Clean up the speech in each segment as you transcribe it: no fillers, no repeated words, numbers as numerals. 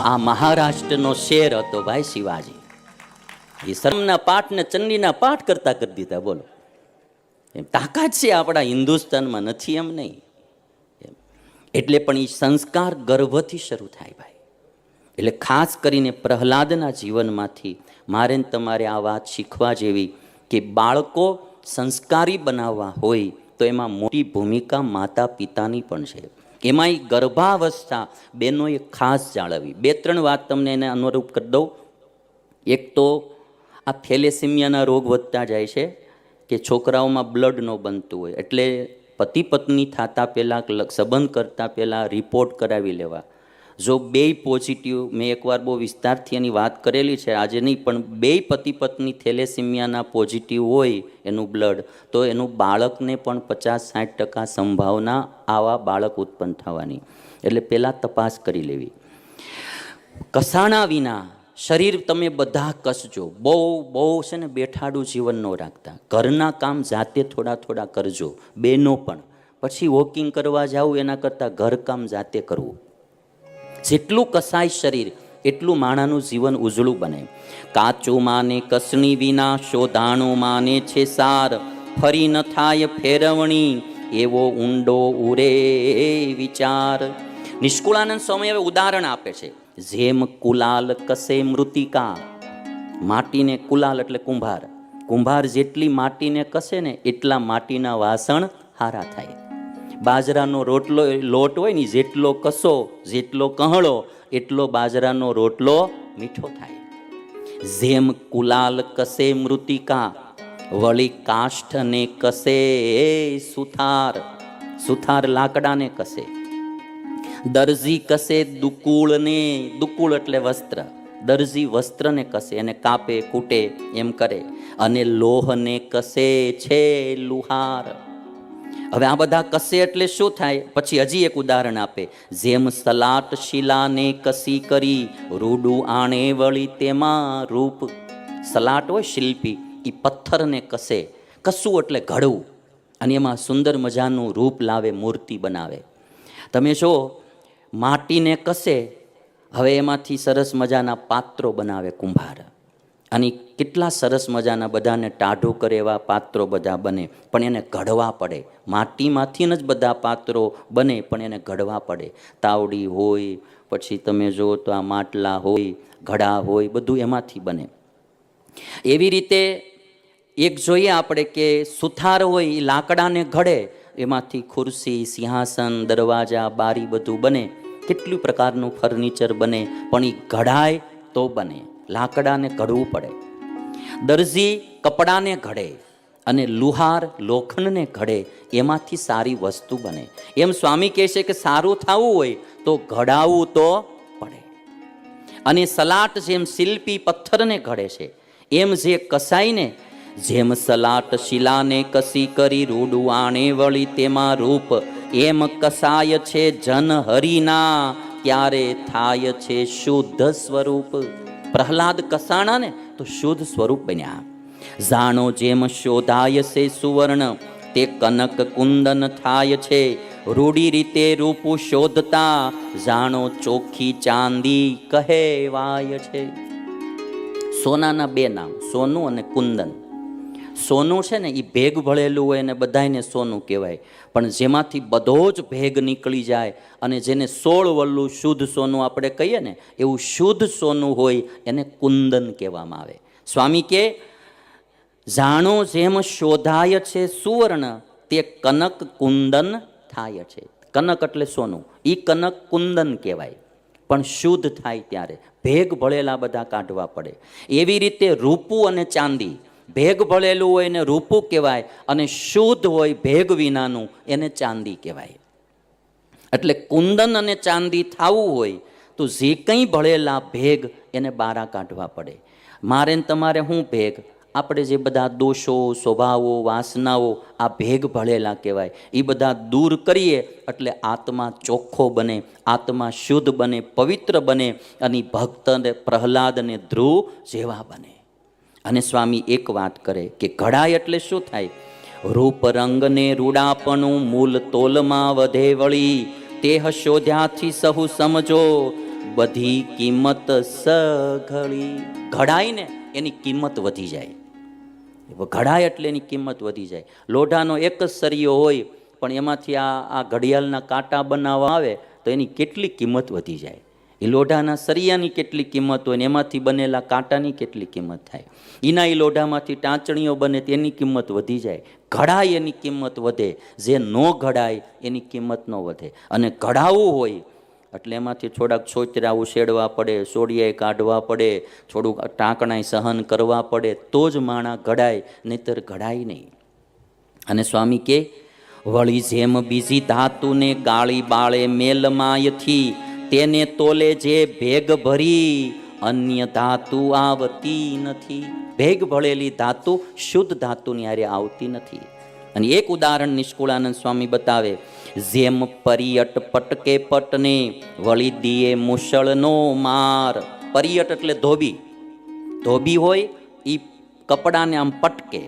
આ મહારાષ્ટ્રનો શેર હતો ભાઈ શિવાજી. એ શર્મના પાઠ ને ચંડીના પાઠ કરતા કરી દીધા. બોલો, એમ તાકાત છે આપણા હિન્દુસ્તાનમાં, નથી એમ નહીં. એટલે પણ એ સંસ્કાર ગર્ભથી શરૂ થાય ભાઈ. એટલે ખાસ કરીને પ્રહલાદના જીવનમાંથી મારે ને તમારે આ વાત શીખવા જેવી કે બાળકો સંસ્કારી બનાવવા હોય તો એમાં મોટી ભૂમિકા માતા પિતાની પણ છે. એમાંય ગર્ભાવસ્થા બહેનોએ ખાસ જાળવવી. બે ત્રણ વાત તમને એને અનુરૂપ કરી દઉં. એક તો આ થેલેસીમિયાના રોગ વધતા જાય છે કે છોકરાઓમાં બ્લડ ન બનતું હોય, એટલે પતિ પત્ની થતાં પહેલાં સંબંધ કરતાં પહેલાં રિપોર્ટ કરાવી લેવા. જો બેય પોઝિટિવ, મેં એકવાર બહુ વિસ્તારથી એની વાત કરેલી છે, આજે નહીં, પણ બેય પતિ પત્ની થેલેસીમિયાના પોઝિટિવ હોય એનું બ્લડ, તો એનું બાળકને પણ 50-60% સંભાવના આવા બાળક ઉત્પન્ન થવાની. એટલે પહેલાં તપાસ કરી લેવી. કસાણા વિના શરીર તમે બધા કસજો. બહુ છે ને બેઠાડું જીવન ન રાખતા. ઘરના કામ જાતે થોડા થોડા કરજો, બેનો પણ. પછી વોકિંગ કરવા જાવું એના કરતાં ઘરકામ જાતે કરવું. જેટલું કસાય શરીર એટલું માણાનું જીવન ઉજળું બને. કાચું માને કસણી વિના શોધાણું માને છે સાર, ફરી ન થાય ફેરવણી એવો ઊંડો ઉરે વિચાર. નિષ્કુળાનંદ સ્વામી હવે ઉદાહરણ આપે છે. જેમ કુલાલ કસે મૃતિકા, માટીને કુલાલ એટલે કુંભાર, કુંભાર જેટલી માટીને કસે ને એટલા માટીના વાસણ હારા થાય. બાજરાનો રોટલો લોટ હોય ને, જેટલો કસો જેટલો કહળો એટલો બાજરાનો રોટલો મીઠો થાય. જેમ કુલાલ કસે મૃતિકા, વળી કાષ્ઠને કસે સુથાર, સુથાર લાકડાને કસે. દરજી કસે દુકુળને, દુકુળ એટલે વસ્ત્ર, દરજી વસ્ત્રને કસે, એને કાપે કૂટે એમ કરે. અને લોહને કસે છે લુહાર. હવે આ બધા કસે એટલે શું થાય? પછી હજી એક ઉદાહરણ આપે. જેમ સલાટ શિલાને કસી કરી, રૂડું આણે વળી તેમાં રૂપ. સલાટ હોય શિલ્પી, એ પથ્થરને કસે, કસવું એટલે ઘડવું, અને એમાં સુંદર મજાનું રૂપ લાવે, મૂર્તિ બનાવે. તમે જો માટીને કસે, હવે એમાંથી સરસ મજાના પાત્રો બનાવે કુંભાર, અને કેટલા સરસ મજાના બધાને ટાઢું કરે એવા પાત્રો બધા બને. પણ એને ઘડવા પડે. માટીમાંથી જ બધા પાત્રો બને, પણ એને ઘડવા પડે. તાવડી હોય, પછી તમે જો તો આ માટલા હોય, ઘડા હોય, બધું એમાંથી બને. એવી રીતે એક જોઈએ આપણે કે સુથાર હોય એ લાકડાને ઘડે, એમાંથી ખુરશી, સિંહાસન, દરવાજા, બારી બધું બને. કેટલું પ્રકારનું ફર્નિચર બને, પણ એ ઘડાય તો બને. લાકડાને ઘડવું પડે. દરજી કપડાને ઘડે અને લુહાર લોખંડને ઘડે, એમાંથી સારી વસ્તુ બને. એમ સ્વામી કહે છે કે સારું થવું હોય તો ઘડાવવું તો પડે. અને સલાટ જેમ શિલ્પી પથ્થરને ઘડે છે, એમ જે કસાઈને, જેમ સલાટ શિલાને કસી કરી, રૂડું આણે વળી તેમાં રૂપ, એમ કસાય છે જન હરિના, ત્યારે થાય છે શુદ્ધ સ્વરૂપ. પ્રહલાદ કસાણા ને તો શુદ્ધ સ્વરૂપ બન્યા. જાણો જેમ શોધાય છે સુવર્ણ, તે કનક કુંદન થાય છે. રૂડી રીતે રૂપું શોધતા, જાણો ચોખ્ખી ચાંદી કહેવાય છે. સોનાના બે નામ, સોનું અને કુંદન. સોનું છે ને એ ભેગ ભળેલું હોય ને બધાને સોનું કહેવાય, પણ જેમાંથી બધો જ ભેગ નીકળી જાય અને જેને 16 વલ્લું શુદ્ધ સોનું આપણે કહીએ ને, એવું શુદ્ધ સોનું હોય એને કુંદન કહેવામાં આવે. સ્વામી કે જાણો જેમ શોધાય છે સુવર્ણ, તે કનક કુંદન થાય છે. કનક એટલે સોનું, એ કનક કુંદન કહેવાય. પણ શુદ્ધ થાય ત્યારે ભેગ ભળેલા બધા કાઢવા પડે. એવી રીતે રૂપું અને ચાંદી, ભેગ ભળેલું હોય એને રૂપું કહેવાય, અને શુદ્ધ હોય ભેગ વિનાનું એને ચાંદી કહેવાય. એટલે કુંદન અને ચાંદી થવું હોય તો જે કંઈ ભળેલા ભેગ એને બારા કાઢવા પડે. મારે ને તમારે શું ભેગ? આપણે જે બધા દોષો, સ્વભાવો, વાસનાઓ, આ ભેગ ભળેલા કહેવાય. એ બધા દૂર કરીએ એટલે આત્મા ચોખ્ખો બને, આત્મા શુદ્ધ બને, પવિત્ર બને, અને ભક્ત અને પ્રહલાદ અને ધ્રુવ જેવા બને. અને સ્વામી એક વાત કરે કે ઘડાય એટલે શું થાય? રૂપ રંગને રૂડાપણું મૂલ તોલમાં વધે વળી, તેહ શોધ્યાથી સહુ સમજો, બધી કિંમત સઘળી. ઘડાય ને એની કિંમત વધી જાય. ઘડાય એટલે એની કિંમત વધી જાય. લોઢાનો એક જ સરિયો હોય પણ એમાંથી આ ઘડિયાળના કાંટા બનાવવા આવે તો એની કેટલી કિંમત વધી જાય. એ લોઢાના સરિયાની કેટલી કિંમત હોય ને એમાંથી બનેલા કાંટાની કેટલી કિંમત થાય. એના એ લોઢામાંથી ટાંચણીઓ બને તેની કિંમત વધી જાય. ઘડાય એની કિંમત વધે, જે ન ઘડાય એની કિંમત ન વધે. અને ઘડાવવું હોય એટલે એમાંથી થોડાક છોતરા ઉછેડવા પડે, સોડિયાએ કાઢવા પડે, થોડુંક ટાંકણાય સહન કરવા પડે તો જ માણા ઘડાય, નહીતર ઘડાય નહીં. અને સ્વામી કે વળી જેમ બીજી ધાતુને ગાળી બાળે મેલમાયથી, તેને તોલે જે ભેગ ભરી અન્ય ધાતુ આવતી નથી. ભેગ ભળેલી ધાતુ શુદ્ધ ધાતુની હારે આવતી નથી. અને એક ઉદાહરણ નિષ્કુળાનંદ સ્વામી બતાવે, જેમ પરિયટ પટકે પટને વળી દીએ મુસળનો માર. પરિયટ એટલે ધોબી. ધોબી હોય એ કપડાને આમ પટકે,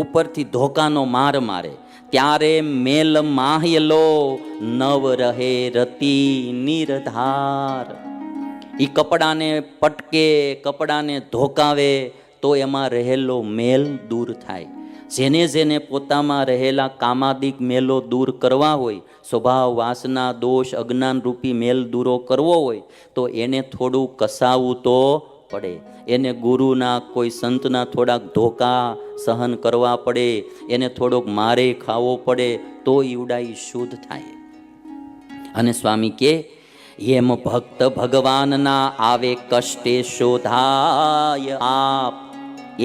ઉપરથી ધોકાનો માર મારે, ત્યારે મેલ માહ્યલો નવ રહે રતી નિરધાર. એ કપડાને પટકે, કપડાને ધોકાવે તો એમાં રહેલો મેલ દૂર થાય. જેને જેને પોતામાં રહેલા કામાદિક મેલો દૂર કરવા હોય, સ્વભાવ વાસના દોષ અજ્ઞાન રૂપી મેલ દૂરો કરવો હોય તો એને થોડું કસાવવું તો પડે. એને ગુરુના કોઈ સંતના થોડાક ધોકા સહન કરવા પડે, એને થોડોક મારે ખાવો પડે તો ઈવડાઈ શુદ્ધ થાય. અને સ્વામી કે એમ ભક્ત ભગવાનના આવે કષ્ટે શોધાય આપ.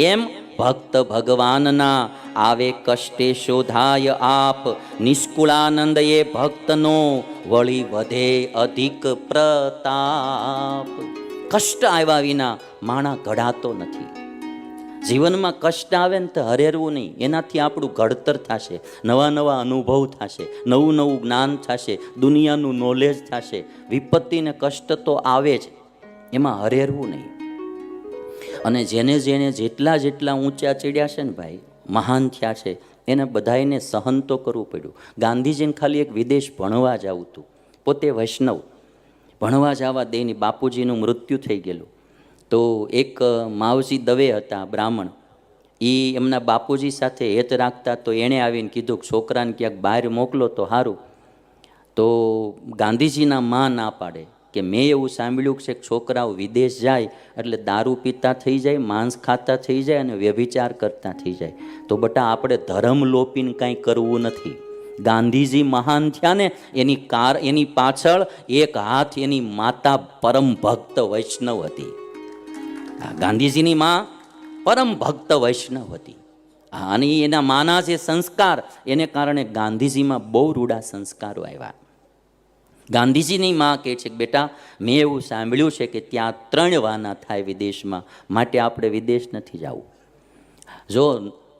એમ ભક્ત ભગવાનના આવે કષ્ટે શોધાય આપ. નિષ્કુળાનંદ એ ભક્તનો વળી વધે અધિક પ્રતાપ. કષ્ટ આવ્યા વિના માણા ઘડાતો નથી. જીવનમાં કષ્ટ આવે ને તો હરેરવું નહીં. એનાથી આપણું ઘડતર થશે, નવા નવા અનુભવ થશે, નવું નવું જ્ઞાન થશે, દુનિયાનું નોલેજ થશે. વિપત્તિને કષ્ટ તો આવે જ, એમાં હરેરવું નહીં. અને જેને જેને જેટલા જેટલા ઊંચા ચડ્યા છે ને ભાઈ, મહાન થયા છે, એને બધાને સહન તો કરવું પડ્યું. ગાંધીજીને ખાલી એક વિદેશ ભણવા જવું હતું. પોતે વૈષ્ણવ, ભણવા જવા દઈને બાપુજીનું મૃત્યુ થઈ ગયેલું. તો એક માવજી દવે હતા બ્રાહ્મણ, એ એમના બાપુજી સાથે હેત રાખતા. તો એણે આવીને કીધું કે છોકરાને ક્યાંક બહાર મોકલો તો સારું. તો ગાંધીજીના માં ના પાડે કે મેં એવું સાંભળ્યું છે કે છોકરાઓ વિદેશ જાય એટલે દારૂ પીતા થઈ જાય, માંસ ખાતા થઈ જાય અને વ્યભિચાર કરતા થઈ જાય. તો બટા આપણે ધર્મ લોપીને કાંઈ કરવું નથી. ગાંધીજી મહાન થયા ને એની પાછળ એક હાથ એની માતા પરમ ભક્ત વૈષ્ણવ હતી. ગાંધીજીની માં પરમ ભક્ત વૈષ્ણવ હતી. અને એના માના જે સંસ્કાર એને કારણે ગાંધીજીમાં બહુ રૂડા સંસ્કારો આવ્યા. ગાંધીજીની માં કહે છે કે બેટા મેં એવું સાંભળ્યું છે કે ત્યાં 3 વાના થાય વિદેશમાં, માટે આપણે વિદેશ નથી જવું. જો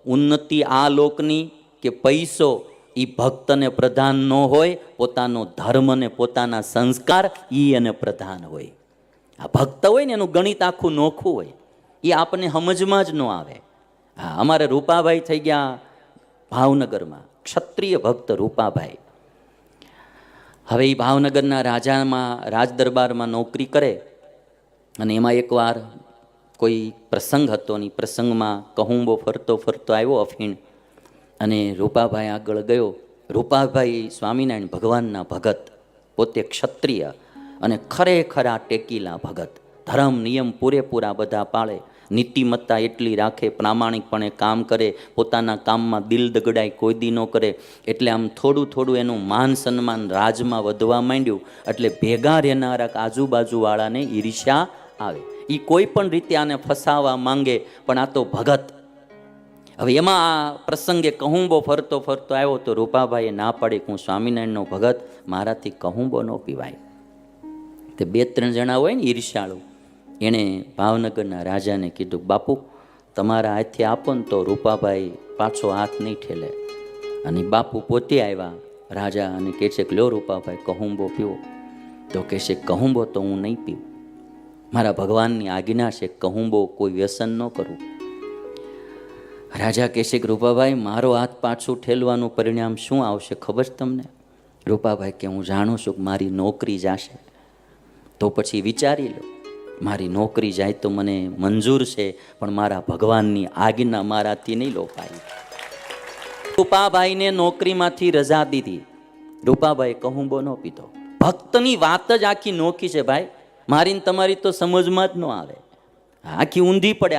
ઉન્નતિ આ લોકની કે પૈસો એ ભક્તને પ્રધાન ન હોય, પોતાનો ધર્મ ને પોતાના સંસ્કાર એ એને પ્રધાન હોય. આ ભક્ત હોય ને એનું ગણિત આખું નોખું હોય, એ આપણને સમજમાં જ ન આવે. હા, અમારે રૂપાભાઈ થઈ ગયા ભાવનગરમાં, ક્ષત્રિય ભક્ત રૂપાભાઈ. હવે એ ભાવનગરના રાજદરબારમાં નોકરી કરે. અને એમાં એકવાર કોઈ પ્રસંગ હતો ને પ્રસંગમાં કહુંબો ફરતો ફરતો આવ્યો અફીણ, અને રૂપાભાઈ આગળ ગયો. રૂપાભાઈ સ્વામિનારાયણ ભગવાનના ભગત, પોતે ક્ષત્રિય અને ખરેખરા ટેકીલા ભગત. ધર્મ નિયમ પૂરેપૂરા બધા પાળે, નીતિમત્તા એટલી રાખે, પ્રામાણિકપણે કામ કરે, પોતાના કામમાં દિલ દગડાય કોઈ દી ન કરે. એટલે આમ થોડું થોડું એનું માન સન્માન રાજમાં વધવા માંડ્યું. એટલે ભેગા રહેનારા આજુબાજુવાળાને ઈર્ષ્યા આવે. એ કોઈ પણ રીતે આને ફસાવા માંગે, પણ આ તો ભગત. હવે એમાં આ પ્રસંગે કહુંબો ફરતો ફરતો આવ્યો તો રૂપાભાઈએ ના પાડી કે હું સ્વામિનારાયણનો ભગત, મારાથી કહુંબો ન પીવાય. તે 2-3 જણા હોય ને ઈર્ષ્યાળુ, એણે ભાવનગરના રાજાને કીધું બાપુ તમારા હાથે આપો ને તો રૂપાભાઈ પાછો હાથ નહીં ઠેલે. અને બાપુ પોતે આવ્યા રાજા અને કહે છે કે લ્યો રૂપાભાઈ કહુંબો પીવો. તો કહે છે કહુંબો તો હું નહીં પીવું, મારા ભગવાનની આજ્ઞા છે, કહુંબો કોઈ વ્યસન ન કરું. રાજા કહે છે કે રૂપાભાઈ મારો હાથ પાછું ઠેલવાનું પરિણામ શું આવશે ખબર છે તમને? રૂપાભાઈ કે હું જાણું છું કે મારી નોકરી જશે. તો પછી વિચારી લો, મારી નોકરી જાય તો મને મંજૂર છે, પણ મારા ભગવાનની આજ્ઞા મારાથી નહીં લોપાય. રૂપાભાઈને નોકરીમાંથી રજા દીધી. રૂપાભાઈ કહુંબો ન પીધો. ભક્તની વાત જ આખી નોખી છે ભાઈ, મારી ને તમારી તો સમજમાં જ ન આવે. આખી ઊંધી પડે,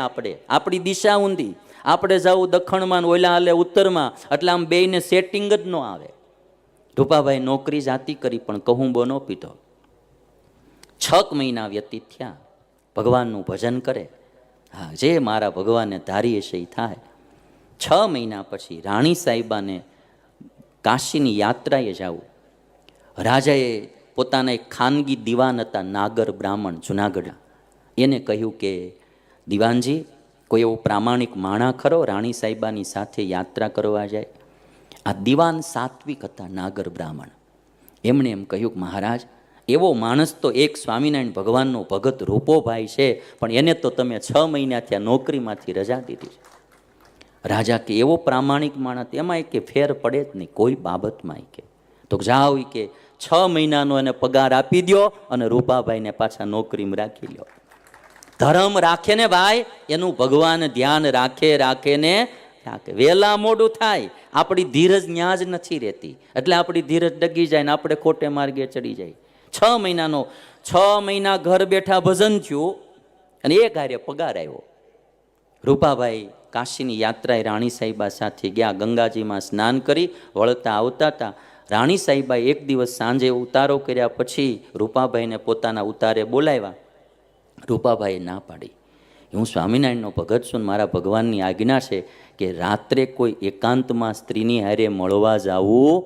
આપણી દિશા ઊંધી. આપણે જવું દખણમાં, ઓલા હાલે ઉત્તરમાં, એટલે આમ બેયને સેટિંગ જ ન આવે. રૂપાભાઈ નોકરી જાતી કરી, પણ કહુંબો ન પીધો. 6 મહિના વ્યતીત થયા. ભગવાનનું ભજન કરે. હા, જે મારા ભગવાનને ધારીએ છે એ થાય. 6 મહિના પછી રાણી સાહેબાને કાશીની યાત્રાએ જવું. રાજાએ પોતાના એક ખાનગી દિવાન હતા, નાગર બ્રાહ્મણ જુનાગઢ, એને કહ્યું કે દિવાનજી, કોઈ એવો પ્રામાણિક માણા ખરો રાણી સાહેબાની સાથે યાત્રા કરવા જાય? આ દિવાન સાત્વિક હતા, નાગર બ્રાહ્મણ. એમણે એમ કહ્યું કે મહારાજ, એવો માણસ તો એક સ્વામિનારાયણ ભગવાનનો ભગત રૂપોભાઈ છે, પણ એને તો તમે 6 મહિના થયા નોકરીમાંથી રજા દીધી છે. રાજા કે એવો પ્રામાણિક માણસ, એમાં કે ફેર પડે જ નહીં કોઈ બાબતમાં. કે તો જાઓ કે 6 મહિનાનો એને પગાર આપી દો અને રૂપાભાઈને પાછા નોકરીમાં રાખી લો. ધર્મ રાખે ને ભાઈ, એનું ભગવાન ધ્યાન રાખે ને રાખે. વહેલા મોડું થાય, આપણી ધીરજ ન્યા જ નથી રહેતી, એટલે આપણી ધીરજ ડગી જાય ને આપણે ખોટે માર્ગે ચડી જાય. 6 મહિના ઘર બેઠા ભજન થયું અને એ કાર્ય પગાર આવ્યો. રૂપાભાઈ કાશીની યાત્રાએ રાણી સાહેબા સાથે ગયા. ગંગાજીમાં સ્નાન કરી વળતા આવતા હતા. રાણી સાહેબાએ એક દિવસ સાંજે ઉતારો કર્યા પછી રૂપાભાઈને પોતાના ઉતારે બોલાવ્યા. રૂપાભાઈએ ના પાડી. હું સ્વામિનારાયણનો ભગત છું, મારા ભગવાનની આજ્ઞા છે કે રાત્રે કોઈ એકાંતમાં સ્ત્રીની હારે મળવા જવું.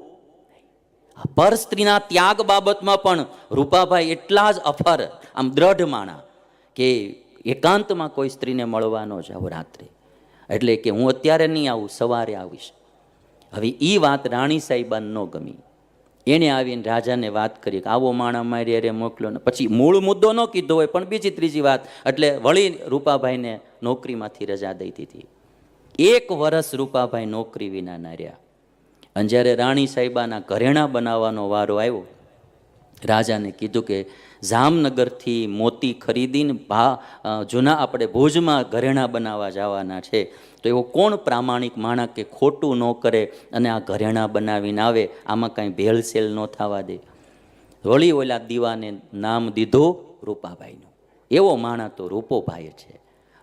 પર સ્ત્રીના ત્યાગ બાબતમાં પણ રૂપાભાઈ એટલા જ અફર, આમ દ્રઢ માણા કે એકાંતમાં કોઈ સ્ત્રીને મળવા ન જાવ રાત્રે. એટલે કે હું અત્યારે નહીં આવું, સવારે આવીશ. હવે એ વાત રાણી સાહેબાને ન ગમી. એણે આવીને રાજાને વાત કરી કે આવો માણા મારી અરે મોકલો ને. પછી મૂળ મુદ્દો ન કીધો હોય, પણ બીજી ત્રીજી વાત, એટલે વળી રૂપાભાઈને નોકરીમાંથી રજા દઈ દીધી. 1 વર્ષ રૂપાભાઈ નોકરી વિના ના રહ્યા. અને જ્યારે રાણી સાહેબાના ઘરેણાં બનાવવાનો વારો આવ્યો, રાજાને કીધું કે જામનગરથી મોતી ખરીદીને જૂના આપણે ભુજમાં ઘરેણાં બનાવવા જવાના છે, તો એવો કોણ પ્રામાણિક માણસ કે ખોટું ન કરે અને આ ઘરેણાં બનાવીને આવે, આમાં કાંઈ ભેળસેળ ન થવા દે. વળી ઓલા દીવાને નામ દીધું રૂપાભાઈનું. એવો માણસ તો રૂપોભાઈ છે.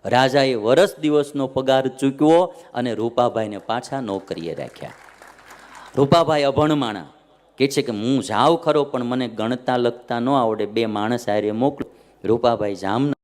રાજાએ વર્ષ દિવસનો પગાર ચૂકવ્યો અને રૂપાભાઈને પાછા નોકરીએ રાખ્યા. રૂપાભાઈ અભણ માણા કે છે કે હું જાઉં ખરો, પણ મને ગણતા લખતા ન આવડે, 2 માણસ હારે મોકલો. રૂપાભાઈ જામનગર